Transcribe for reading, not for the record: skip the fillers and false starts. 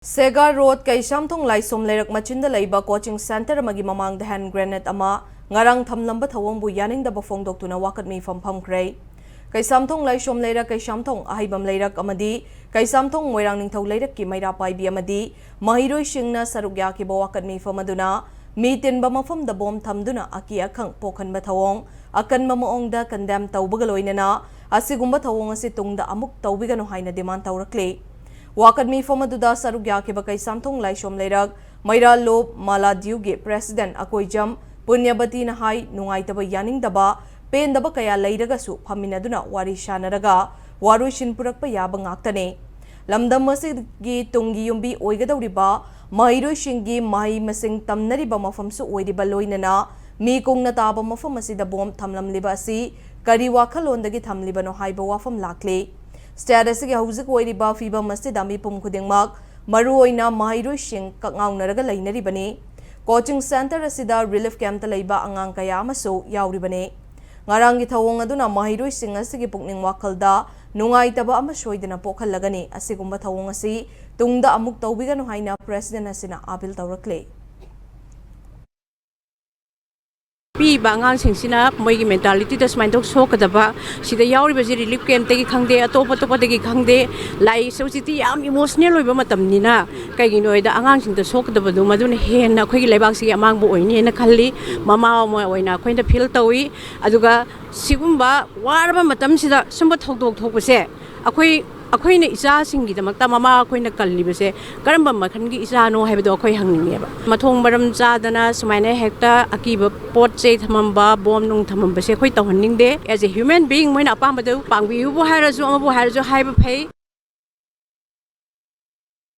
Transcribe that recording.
Sega Road kay Samthong Laisom Lerak Machinda Laiba Coaching Center magi mamang the hand grenade ama ngarang Tham-Lamba Thouwong bu Yaningdaba Fongdok-Tuna Wakat Meepham Famkhre kay Samthong Laisom Lerak kay Samthong ahibam Lerak amadi kay Samthong Moirang Ningthau Lerak ki Maira Paibi amadi mahiroi singna sarugya ki Wakat Meepham aduna mitin ba mafam da bom thamduna aki akhang pokhanba Thouwong akan mamoong da condemn tawbagaloinana asigumba Thouwong asi tungda amuk tawbigano haina demand tawrakle Wakat Meepham aduda sarugya ki bakay Samthong Laisom Lerak Maira Lob Maladiuge President Akoijam Punyabati na hai nungaitaba Yaningdaba pendaba kaya lairagasu phaminaduna wari shanaraga warui shinpurakpa yaba ngaktane lamdam masigi tungi yumbi oigadawriba mahiroi shingi mahi masing tamnariba mafamsu oiriba loinana mi kungna taba mafam asida bom thamlamliba asi kari wakhalondagi thamlibano haiba wafam lakle Status ki hauzik oiriba fiba masjid Meepham khudingmak maruoina mahiroi shing kakngaunaraga lainaribane coaching center asida relief camp ta leiba angang kaya amaso yauribane ngarang gi Thouwong aduna mahiroi sing asigi pukning wakhalda nungaitaba ama soidana pokhalagani asigumba Thouwong asi tungda amuk tawbigano haina president asina appeal tawrakle Piba angangsina moigi mentality da smaindok sokadaba sida yauriba relief camp tegi khangde atopa tegi khangde lai society yam emotional oiba matamnina kaiginoida angangsing da sokadaba du maduna henna khoi leibak si amangbu oini na khalli mama mo oina khoinda feel tawi aduga sigumba waraba matam sida sumba thokdok thokpase akhoi na isa singi da makta mama akhoi na kallibase karamba makhan gi isa no haibedo akhoi hangningeba mathong baram chadana sumaina hekta akiba pot chei thamamba bom nung thamamba se khoi tawhanning de as a human being moina apamba do pangbi bu hairasu amabu hairasu haiba phei